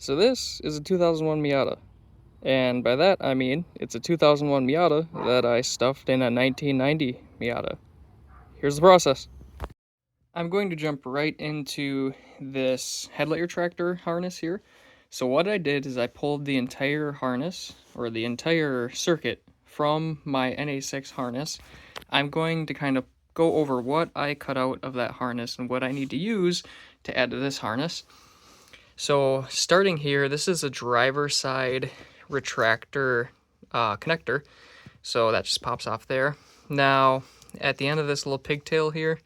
So this is a 2001 Miata, and by that I mean it's a 2001 Miata that I stuffed in a 1990 Miata. Here's the process. I'm going to jump right into this headlight retractor harness here. So what I did is I pulled the entire harness, or the entire circuit, from my NA6 harness. I'm going to kind of go over what I cut out of that harness and what I need to use to add to this harness. So starting here, this is a driver side retractor connector. So that just pops off there. Now, at the end of this little pigtail here,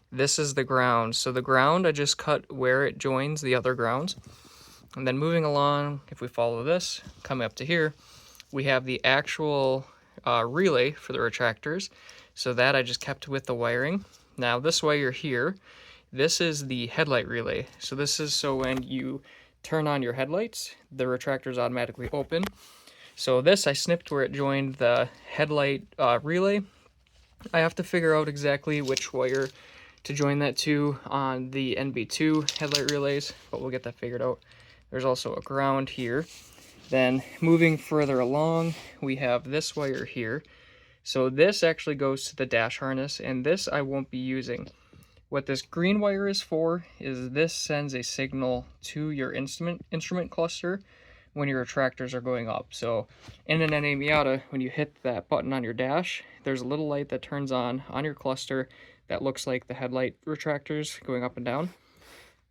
this is the ground. So the ground, I just cut where it joins the other grounds. And then moving along, if we follow this, coming up to here, we have the actual relay for the retractors. So that I just kept with the wiring. Now this wire here, this is the headlight relay. So this is so when you turn on your headlights, the retractors automatically open. So this, I snipped where it joined the headlight relay. I have to figure out exactly which wire to join that to on the NB2 headlight relays, but we'll get that figured out. There's also a ground here. Then moving further along, we have this wire here. So this actually goes to the dash harness, and this I won't be using. What this green wire is for is this sends a signal to your instrument cluster when your retractors are going up. So in an NA Miata, when you hit that button on your dash, there's a little light that turns on your cluster that looks like the headlight retractors going up and down.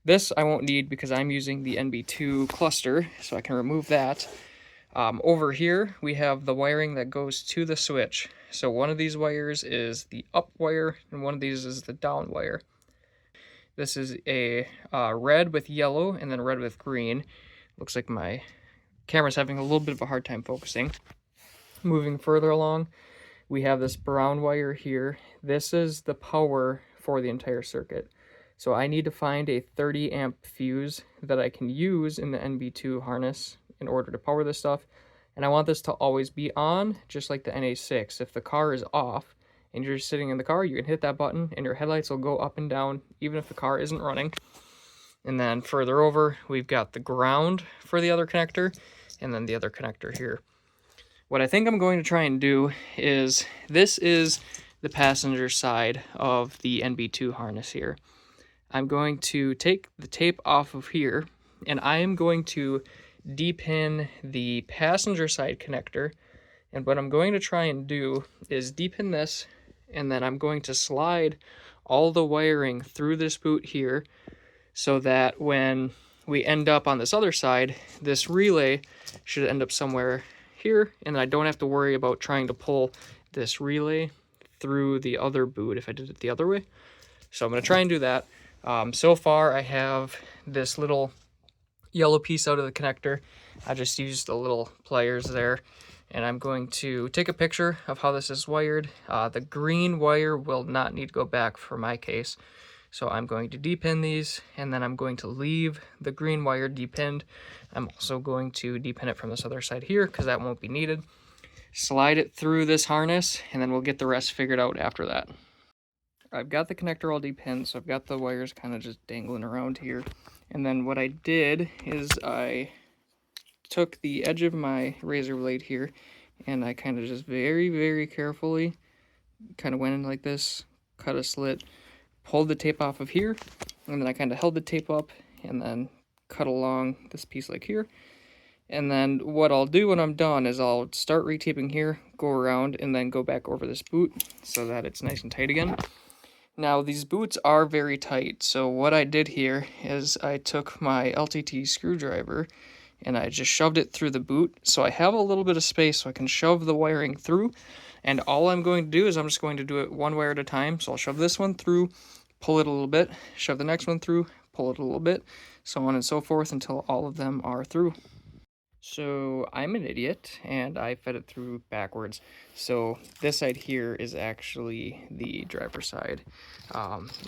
This I won't need because I'm using the NB2 cluster, so I can remove that. Over here, we have the wiring that goes to the switch. So one of these wires is the up wire, and one of these is the down wire. This is a red with yellow, and then red with green. Looks like my camera's having a little bit of a hard time focusing. Moving further along, we have this brown wire here. This is the power for the entire circuit. So I need to find a 30 amp fuse that I can use in the NB2 harness in order to power this stuff. And I want this to always be on, just like the NA6. If the car is off and you're just sitting in the car, you can hit that button and your headlights will go up and down even if the car isn't running. And then further over, we've got the ground for the other connector, and then the other connector here. What I think I'm going to try and do is, this is the passenger side of the NB2 harness here. I'm going to take the tape off of here, and I am going to depin the passenger side connector. And what I'm going to try and do is depin this, and then I'm going to slide all the wiring through this boot here, so that when we end up on this other side, this relay should end up somewhere here, and I don't have to worry about trying to pull this relay through the other boot if I did it the other way. So I'm going to try and do that. So far I have this little yellow piece out of the connector. I just used the little pliers there, and I'm going to take a picture of how this is wired. The green wire will not need to go back for my case. So I'm going to depin these, and then I'm going to leave the green wire depinned. I'm also going to depin it from this other side here because that won't be needed. Slide it through this harness, and then we'll get the rest figured out after that. I've got the connector all depinned, so I've got the wires kind of just dangling around here. And then what I did is I took the edge of my razor blade here, and I kind of just very, very carefully kind of went in like this, cut a slit, pulled the tape off of here, and then I kind of held the tape up and then cut along this piece like here. And then what I'll do when I'm done is I'll start retaping here, go around, and then go back over this boot so that it's nice and tight again. Now these boots are very tight, so what I did here is I took my LTT screwdriver and I just shoved it through the boot, so I have a little bit of space so I can shove the wiring through. And all I'm going to do is I'm just going to do it one wire at a time. So I'll shove this one through, pull it a little bit, shove the next one through, pull it a little bit, so on and so forth until all of them are through. So I'm an idiot, and I fed it through backwards. So this side here is actually the driver's side,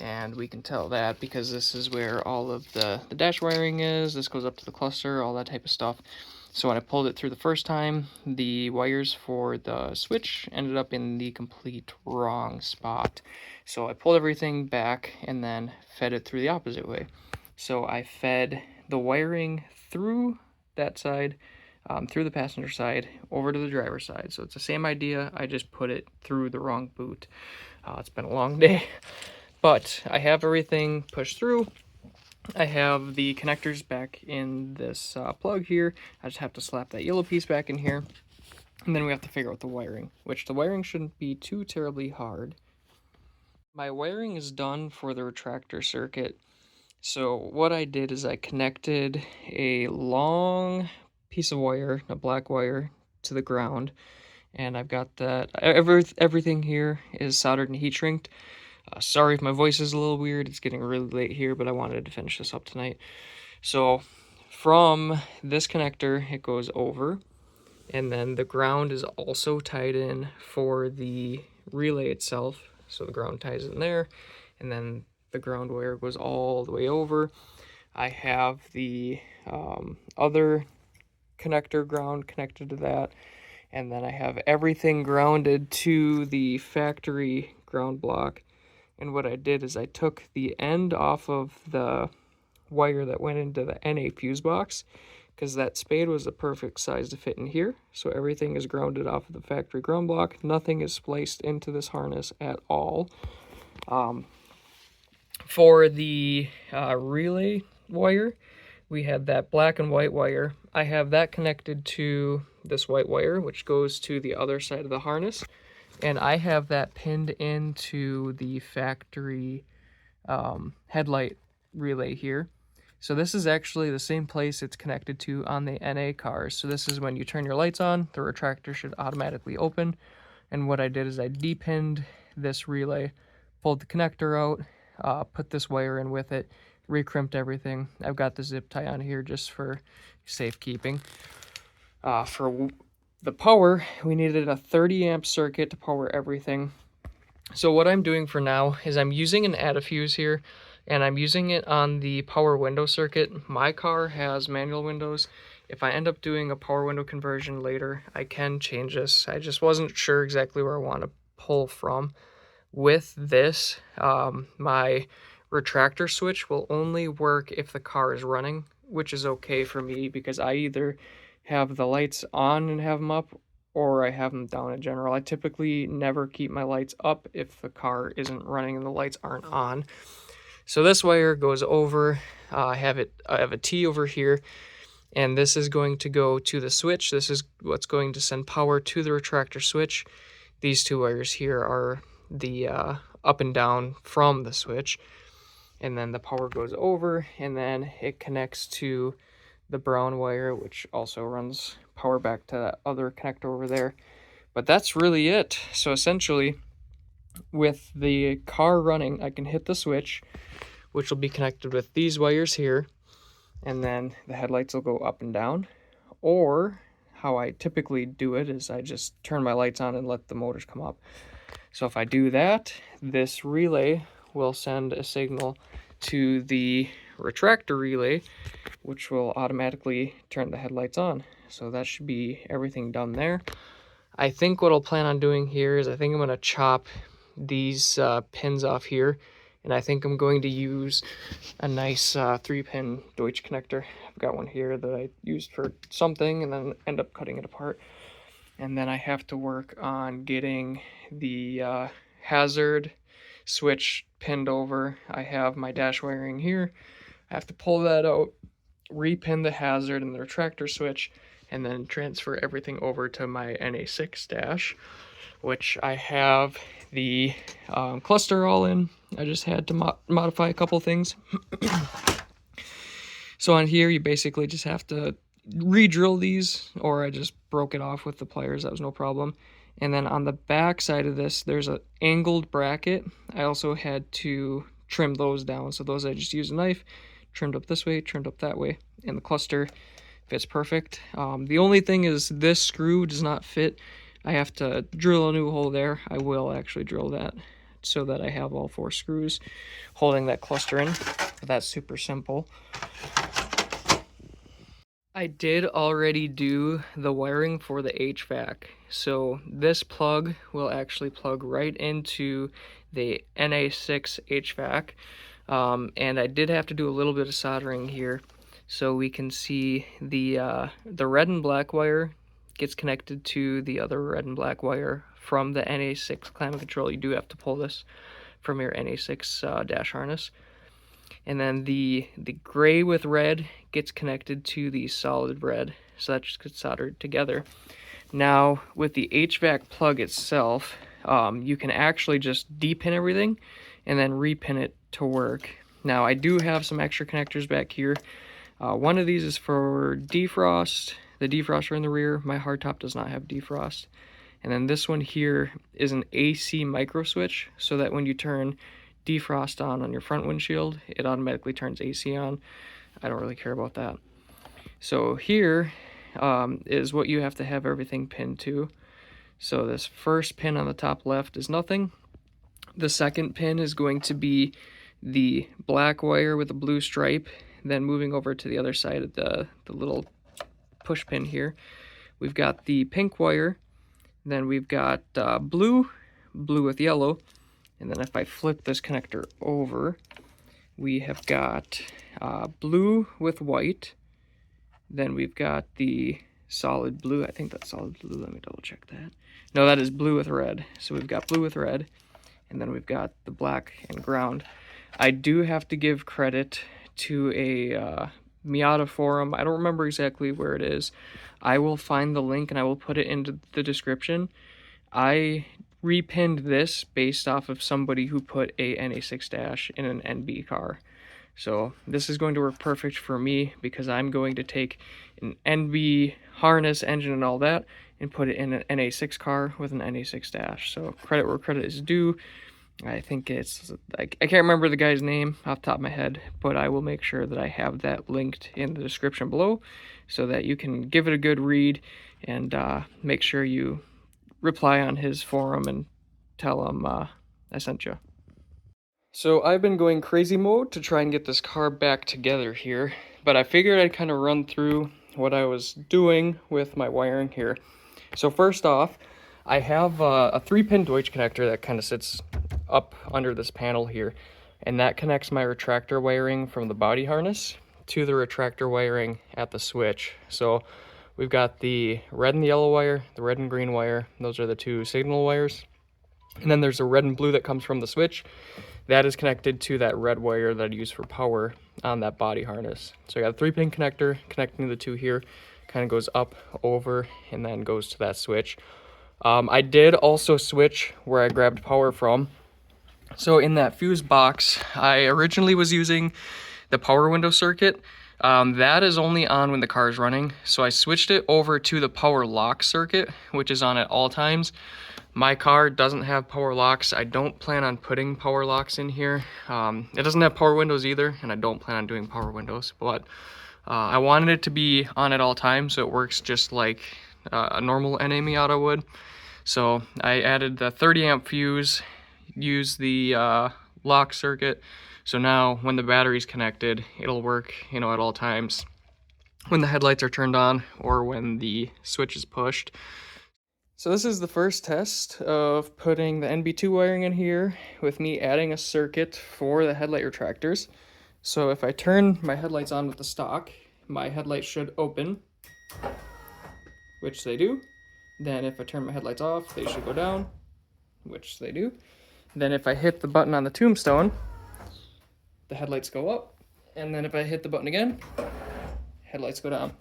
and we can tell that because this is where all of the dash wiring is. This goes up to the cluster, all that type of stuff. So when I pulled it through the first time, the wires for the switch ended up in the complete wrong spot. So I pulled everything back and then fed it through the opposite way. So I fed the wiring through that side, through the passenger side, over to the driver's side. So it's the same idea, I just put it through the wrong boot. It's been a long day, but I have everything pushed through. I have the connectors back in this plug here. I just have to slap that yellow piece back in here. And then we have to figure out the wiring, which the wiring shouldn't be too terribly hard. My wiring is done for the retractor circuit. So what I did is I connected a long piece of wire, a black wire, to the ground. And I've got that, everything here is soldered and heat shrinked. Sorry if my voice is a little weird, it's getting really late here, but I wanted to finish this up tonight. So from this connector, it goes over, and then the ground is also tied in for the relay itself. So the ground ties in there, and then the ground wire goes all the way over. I have the other connector ground connected to that, and then I have everything grounded to the factory ground block. And what I did is I took the end off of the wire that went into the NA fuse box, because that spade was the perfect size to fit in here. So everything is grounded off of the factory ground block. Nothing is spliced into this harness at all. For the relay wire, we had that black and white wire. I have that connected to this white wire, which goes to the other side of the harness. And I have that pinned into the factory headlight relay here. So this is actually the same place it's connected to on the NA cars. So this is when you turn your lights on, the retractor should automatically open. And what I did is I depinned this relay, pulled the connector out, put this wire in with it, recrimped everything. I've got the zip tie on here just for safekeeping. For the power, we needed a 30 amp circuit to power everything. So what I'm doing for now is I'm using an add-a-fuse here, and I'm using it on the power window circuit. My car has manual windows. If I end up doing a power window conversion later, I can change this. I just wasn't sure exactly where I want to pull from. With this, my retractor switch will only work if the car is running, which is okay for me because I either have the lights on and have them up, or I have them down in general. I typically never keep my lights up if the car isn't running and the lights aren't on. So this wire goes over. I have a T over here, and this is going to go to the switch. This is what's going to send power to the retractor switch. These two wires here are the up and down from the switch, and then the power goes over, and then it connects to the brown wire, which also runs power back to that other connector over there. But that's really it. So essentially, with the car running, I can hit the switch, which will be connected with these wires here, and then the headlights will go up and down. Or how I typically do it is I just turn my lights on and let the motors come up. So if I do that, this relay will send a signal to the retractor relay, which will automatically turn the headlights on. So that should be everything done there. I think what I'll plan on doing here is I think I'm going to chop these pins off here, and I think I'm going to use a nice 3-pin Deutsch connector. I've got one here that I used for something and then end up cutting it apart. And then I have to work on getting the hazard switch pinned over. I have my dash wiring here. I have to pull that out, repin the hazard and the retractor switch, and then transfer everything over to my NA6 dash, which I have the cluster all in. I just had to modify a couple things. So on here, you basically just have to re-drill these, or I just broke it off with the pliers. That was no problem. And then on the back side of this, there's an angled bracket. I also had to trim those down. So those I just used a knife, trimmed up this way, trimmed up that way, and the cluster fits perfect. The only thing is this screw does not fit. I have to drill a new hole there. I will actually drill that so that I have all 4 screws holding that cluster in. But that's super simple. I did already do the wiring for the HVAC. So this plug will actually plug right into the NA6 HVAC. And I did have to do a little bit of soldering here. So we can see the red and black wire gets connected to the other red and black wire from the NA6 climate control. You do have to pull this from your NA6 dash harness. And then the gray with red gets connected to the solid red, so that just gets soldered together. Now, with the HVAC plug itself, you can actually just depin everything and then repin it to work. Now, I do have some extra connectors back here. One of these is for defrost, the defroster in the rear. My hardtop does not have defrost. And then this one here is an AC micro switch, so that when you turn defrost on your front windshield, it automatically turns AC on. I don't really care about that. So here is what you have to have everything pinned to. So this first pin on the top left is nothing. The second pin is going to be the black wire with a blue stripe. Then moving over to the other side of the little push pin here, we've got the pink wire. Then we've got blue with yellow. And then if I flip this connector over, we have got blue with white. Then we've got the solid blue. I think that's solid blue. Let me double check that. No, that is blue with red. So we've got blue with red. And then we've got the black and ground. I do have to give credit to a Miata forum. I don't remember exactly where it is. I will find the link and I will put it into the description. I repinned this based off of somebody who put a NA6 dash in an NB car. So this is going to work perfect for me because I'm going to take an NB harness, engine, and all that and put it in an NA6 car with an NA6 dash. So credit where credit is due. I think it's, I can't remember the guy's name off the top of my head, but I will make sure that I have that linked in the description below so that you can give it a good read and make sure you reply on his forum and tell him I sent you. So I've been going crazy mode to try and get this car back together here, but I figured I'd kind of run through what I was doing with my wiring here. So first off, I have a 3-pin Deutsch connector that kind of sits up under this panel here, and that connects my retractor wiring from the body harness to the retractor wiring at the switch. So we've got the red and the yellow wire, the red and green wire. Those are the 2 signal wires. And then there's a red and blue that comes from the switch. That is connected to that red wire that I use for power on that body harness. So I got a 3-pin connector connecting the 2 here, kind of goes up, over, and then goes to that switch. I did also switch where I grabbed power from. So in that fuse box, I originally was using the power window circuit. That is only on when the car is running. So I switched it over to the power lock circuit, which is on at all times. My car doesn't have power locks. I don't plan on putting power locks in here. It doesn't have power windows either, and I don't plan on doing power windows, but I wanted it to be on at all times so it works just like a normal NA Miata would. So I added the 30 amp fuse, used the lock circuit. So now when the battery's connected, it'll work, at all times when the headlights are turned on or when the switch is pushed. So this is the first test of putting the NB2 wiring in here with me adding a circuit for the headlight retractors. So if I turn my headlights on with the stock, my headlights should open, which they do. Then if I turn my headlights off, they should go down, which they do. Then if I hit the button on the tombstone, the headlights go up. And then if I hit the button again, headlights go down.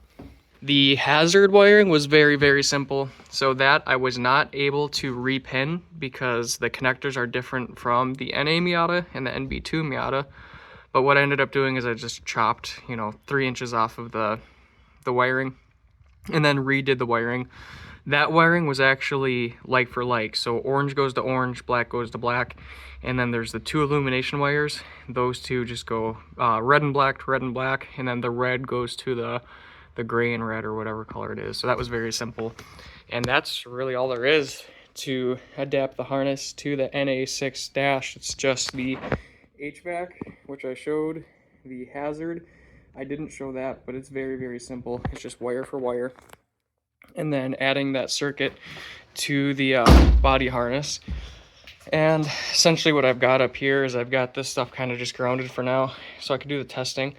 The hazard wiring was very, very simple. So that I was not able to repin because the connectors are different from the NA Miata and the NB2 Miata. But what I ended up doing is I just chopped, 3 inches off of the wiring and then redid the wiring. That wiring was actually like for like. So orange goes to orange, black goes to black. And then there's the 2 illumination wires. Those 2 just go red and black to red and black. And then the red goes to the gray and red or whatever color it is. So that was very simple. And that's really all there is to adapt the harness to the NA6 dash. It's just the HVAC, which I showed, the hazard. I didn't show that, but it's very, very simple. It's just wire for wire. And then adding that circuit to the body harness. And essentially what I've got up here is I've got this stuff kind of just grounded for now so I can do the testing.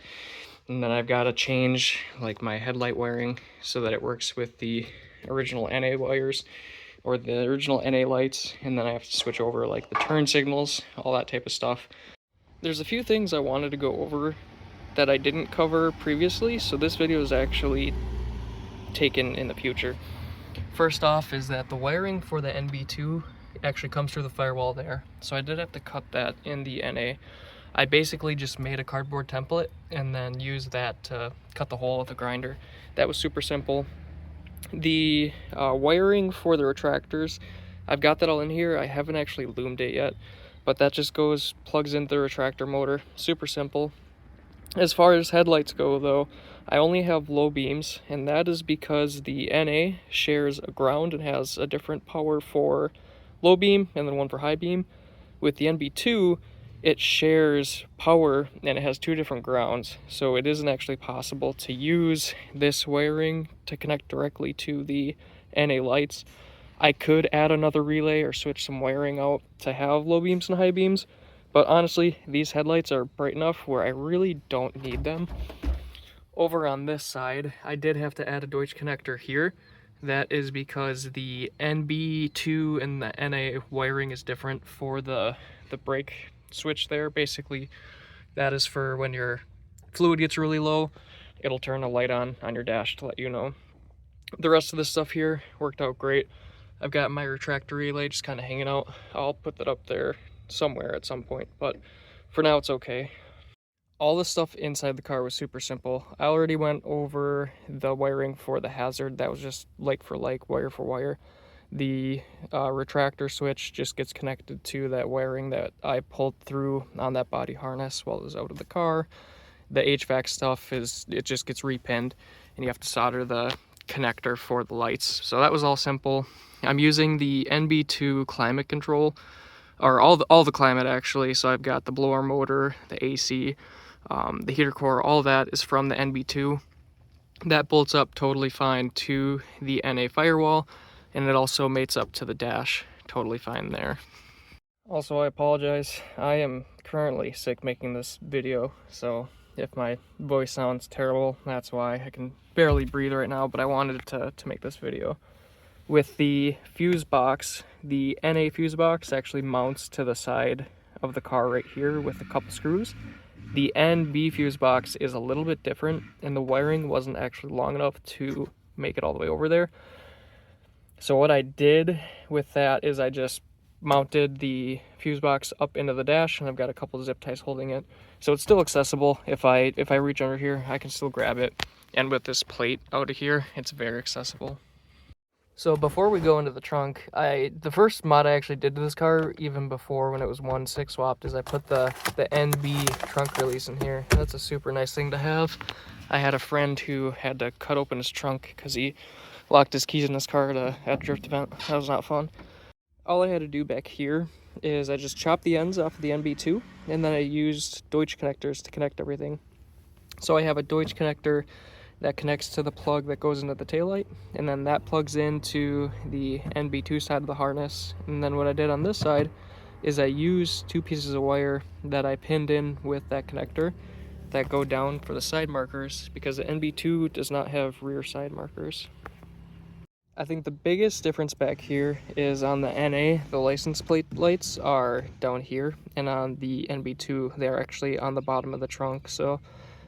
And then I've got to change like my headlight wiring so that it works with the original NA wires or the original NA lights, and then I have to switch over like the turn signals, all that type of stuff. There's a few things I wanted to go over that I didn't cover previously, so this video is actually taken in the future. First off is that the wiring for the NB2 actually comes through the firewall there, so I did have to cut that in the NA. I basically just made a cardboard template and then used that to cut the hole with a grinder. That was super simple. The wiring for the retractors, I've got that all in here. I haven't actually loomed it yet, but that just plugs into the retractor motor. Super simple. As far as headlights go though, I only have low beams, and that is because the NA shares a ground and has a different power for low beam and then one for high beam. With the NB2, it shares power and it has two different grounds, so it isn't actually possible to use this wiring to connect directly to the NA lights. I could add another relay or switch some wiring out to have low beams and high beams, but honestly, these headlights are bright enough where I really don't need them. Over on this side, I did have to add a Deutsch connector here. That is because the NB2 and the NA wiring is different for the brake switch there. Basically, that is for when your fluid gets really low, it'll turn a light on your dash to let you know. The rest of this stuff here worked out great. I've got my retractor relay just kind of hanging out. I'll put that up there somewhere at some point, but for now it's okay. All the stuff inside the car was super simple. I already went over the wiring for the hazard. That was just like for like, wire for wire. The retractor switch just gets connected to that wiring that I pulled through on that body harness while it was out of the car. The HVAC stuff it just gets repinned, and you have to solder the connector for the lights. So that was all simple. I'm using the NB2 climate control, or all the climate actually. So I've got the blower motor, the AC, the heater core, all that is from the NB2. That bolts up totally fine to the NA firewall, and it also mates up to the dash totally fine there. Also, I apologize. I am currently sick making this video, so if my voice sounds terrible, that's why. I can barely breathe right now, but I wanted to make this video. With the fuse box, the NA fuse box actually mounts to the side of the car right here with a couple screws. The NB fuse box is a little bit different, and the wiring wasn't actually long enough to make it all the way over there. So what I did with that is I just mounted the fuse box up into the dash, and I've got a couple of zip ties holding it. So it's still accessible. If I reach under here, I can still grab it. And with this plate out of here, it's very accessible. So before we go into the trunk, the first mod I actually did to this car, even before when it was 1.6 swapped, is I put the NB trunk release in here. That's a super nice thing to have. I had a friend who had to cut open his trunk because he locked his keys in his car at a drift event. That was not fun. All I had to do back here is I just chopped the ends off of the NB2, and then I used Deutsch connectors to connect everything. So I have a Deutsch connector that connects to the plug that goes into the taillight, and then that plugs into the NB2 side of the harness. And then what I did on this side is I used two pieces of wire that I pinned in with that connector that go down for the side markers, because the NB2 does not have rear side markers. I think the biggest difference back here is on the NA, the license plate lights are down here, and on the NB2, they're actually on the bottom of the trunk. So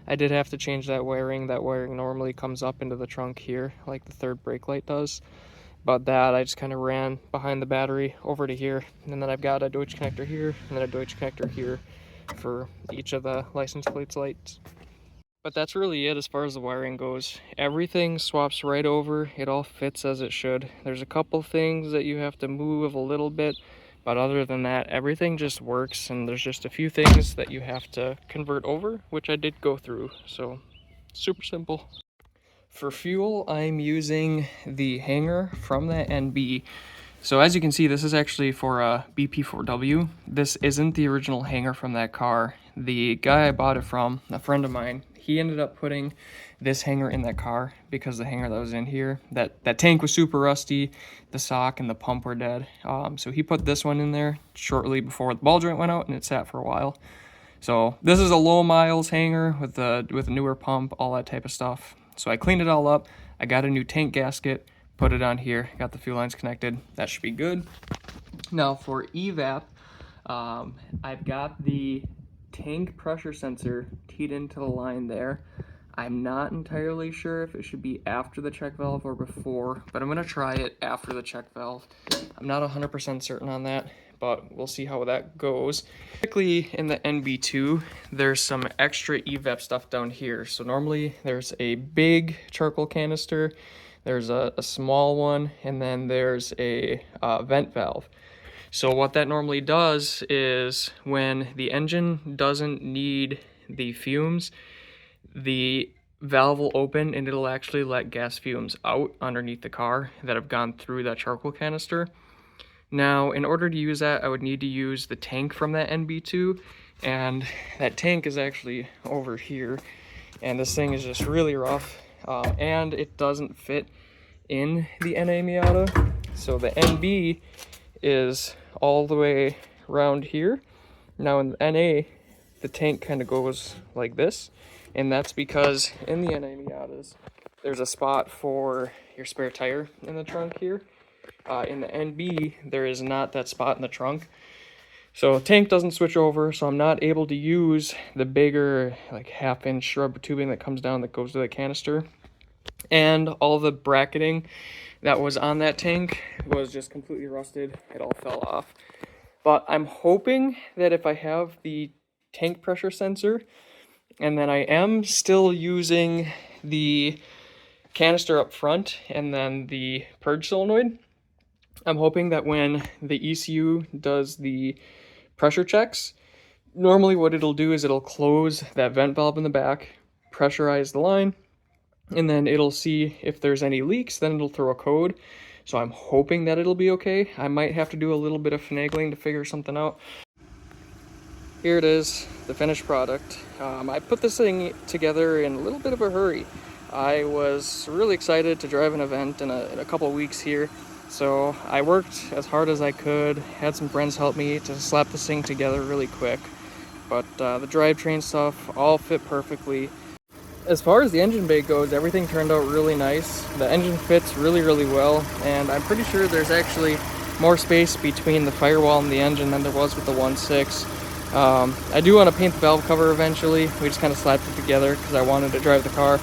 I did have to change that wiring. That wiring normally comes up into the trunk here, like the third brake light does. But that, I just kind of ran behind the battery over to here, and then I've got a Deutsch connector here, and then a Deutsch connector here for each of the license plates lights. But that's really it as far as the wiring goes. Everything swaps right over. It all fits as it should. There's a couple things that you have to move a little bit, but other than that, everything just works, and there's just a few things that you have to convert over, which I did go through, so super simple. For fuel, I'm using the hanger from the NB. So as you can see, this is actually for a BP4W. This isn't the original hanger from that car. The guy I bought it from, a friend of mine, he ended up putting this hanger in that car because the hanger that was in here, that tank was super rusty, the sock and the pump were dead. So he put this one in there shortly before the ball joint went out, and it sat for a while. So this is a low miles hanger with a newer pump, all that type of stuff. So I cleaned it all up. I got a new tank gasket, put it on here, got the fuel lines connected. That should be good. Now for EVAP, I've got the tank pressure sensor teed into the line there. I'm not entirely sure if it should be after the check valve or before, but I'm going to try it after the check valve. I'm not 100% certain on that, but we'll see how that goes. Typically in the NB2, there's some extra EVAP stuff down here. So normally there's a big charcoal canister, there's a small one, and then there's a vent valve. So what that normally does is when the engine doesn't need the fumes, the valve will open and it'll actually let gas fumes out underneath the car that have gone through that charcoal canister. Now, in order to use that, I would need to use the tank from that NB2, and that tank is actually over here, and this thing is just really rough, and it doesn't fit in the NA Miata. So the NB is all the way around here. Now in the NA, the tank kind of goes like this, and that's because in the NA Miatas, there's a spot for your spare tire in the trunk here. In the NB, there is not that spot in the trunk. So tank doesn't switch over, so I'm not able to use the bigger like 1/2-inch rubber tubing that comes down that goes to the canister. And all the bracketing that was on that tank was just completely rusted. It all fell off. But I'm hoping that if I have the tank pressure sensor, and then I am still using the canister up front and then the purge solenoid, I'm hoping that when the ECU does the pressure checks, normally what it'll do is it'll close that vent valve in the back, pressurize the line, and then it'll see if there's any leaks, then it'll throw a code. So I'm hoping that it'll be okay. I might have to do a little bit of finagling to figure something out. Here it is, the finished product. I put this thing together in a little bit of a hurry. I was really excited to drive an event in a couple of weeks here. So I worked as hard as I could, had some friends help me to slap this thing together really quick. But the drivetrain stuff all fit perfectly. As far as the engine bay goes, everything turned out really nice. The engine fits really, really well, and I'm pretty sure there's actually more space between the firewall and the engine than there was with the 1.6. I do want to paint the valve cover eventually. We just kind of slapped it together because I wanted to drive the car.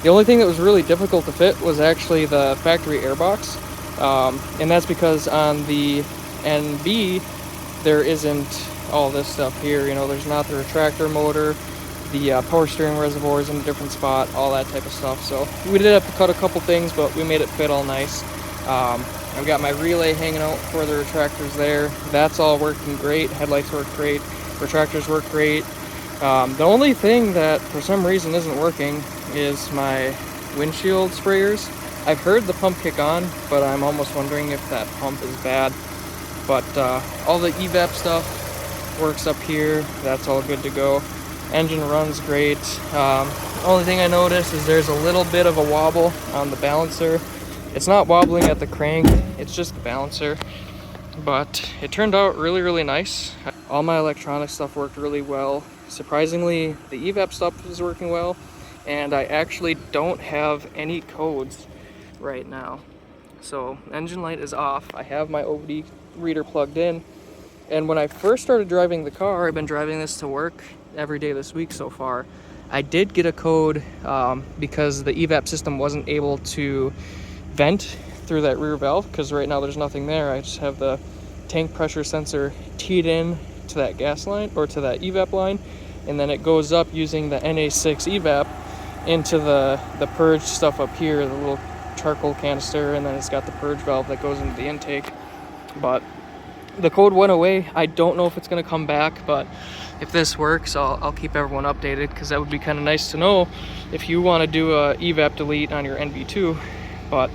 The only thing that was really difficult to fit was actually the factory airbox. And that's because on the NB, there isn't all this stuff here. You know, there's not the retractor motor, the power steering reservoir is in a different spot, all that type of stuff. So we did have to cut a couple things, but we made it fit all nice. I've got my relay hanging out for the retractors there. That's all working great. Headlights work great. Retractors work great. The only thing that for some reason isn't working is my windshield sprayers. I've heard the pump kick on, but I'm almost wondering if that pump is bad. But all the EVAP stuff works up here. That's all good to go. Engine runs great. Only thing I noticed is there's a little bit of a wobble on the balancer. It's not wobbling at the crank, it's just the balancer. But it turned out really, really nice. All my electronic stuff worked really well. Surprisingly, the EVAP stuff is working well. And I actually don't have any codes right now. So engine light is off. I have my OBD reader plugged in. And when I first started driving the car, I've been driving this to work every day this week so far. I did get a code because the EVAP system wasn't able to vent through that rear valve, because right now there's nothing there. I just have the tank pressure sensor teed in to that gas line or to that EVAP line, and then it goes up using the NA6 EVAP into the purge stuff up here, the little charcoal canister, and then it's got the purge valve that goes into the intake. But the code went away. I don't know if it's going to come back, but if this works, I'll keep everyone updated, because that would be kind of nice to know if you want to do a EVAP delete on your NB2. But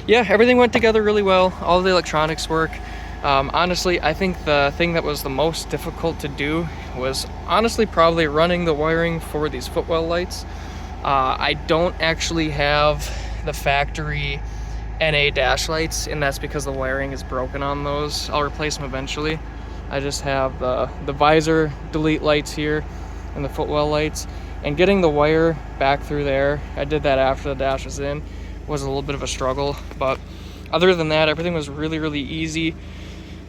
yeah, everything went together really well. All the electronics work. Honestly, I think the thing that was the most difficult to do was honestly probably running the wiring for these footwell lights. I don't actually have the factory NA dash lights, and that's because the wiring is broken on those. I'll replace them eventually. I just have the visor delete lights here and the footwell lights. And getting the wire back through there, I did that after the dash was in, was a little bit of a struggle. But other than that, everything was really, really easy.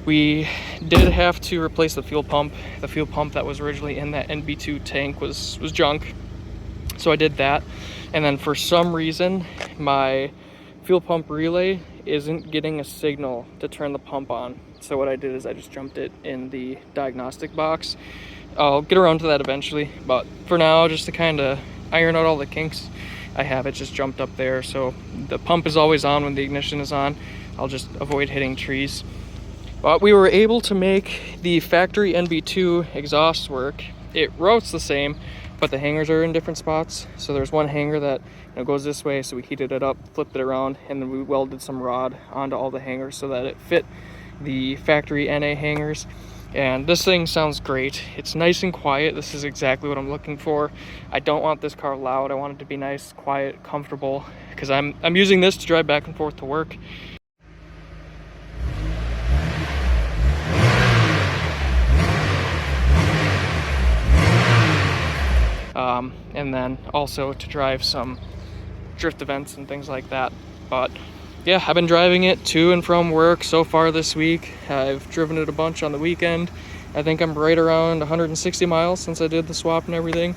We did have to replace the fuel pump. The fuel pump that was originally in that NB2 tank was junk. So I did that. And then for some reason, my fuel pump relay isn't getting a signal to turn the pump on. So what I did is I just jumped it in the diagnostic box. I'll get around to that eventually, but for now, just to kind of iron out all the kinks, I have it just jumped up there. So the pump is always on when the ignition is on. I'll just avoid hitting trees. But we were able to make the factory NB2 exhaust work. It routes the same, but the hangers are in different spots. So there's one hanger that goes this way, so we heated it up, flipped it around, and then we welded some rod onto all the hangers so that it fit the factory NA hangers. And this thing sounds great. It's nice and quiet. This is exactly what I'm looking for. I don't want this car loud. I want it to be nice, quiet, comfortable, because I'm using this to drive back and forth to work. And then also to drive some drift events and things like that. But yeah, I've been driving it to and from work so far this week. I've driven it a bunch on the weekend. I think I'm right around 160 miles since I did the swap and everything.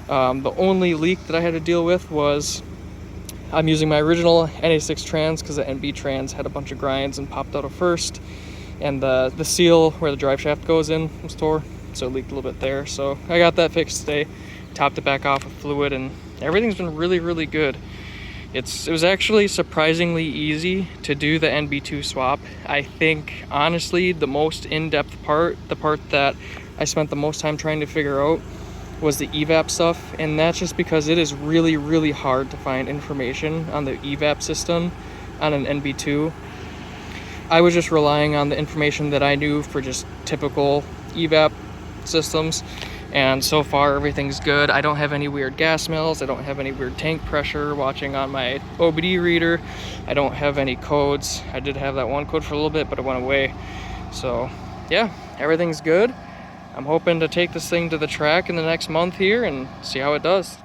The only leak that I had to deal with was I'm using my original NA6 trans because the NB trans had a bunch of grinds and popped out of first. And the seal where the drive shaft goes in was tore, so it leaked a little bit there. So I got that fixed today, topped it back off with fluid, and everything's been really, really good. It was actually surprisingly easy to do the NB2 swap. I think, honestly, the most in-depth part, the part that I spent the most time trying to figure out, was the EVAP stuff, and that's just because it is really, really hard to find information on the EVAP system on an NB2. I was just relying on the information that I knew for just typical EVAP systems, and so far everything's good. I don't have any weird gas smells. I don't have any weird tank pressure watching on my OBD reader. I don't have any codes. I did have that one code for a little bit, but it went away. So yeah, everything's good. I'm hoping to take this thing to the track in the next month here and see how it does.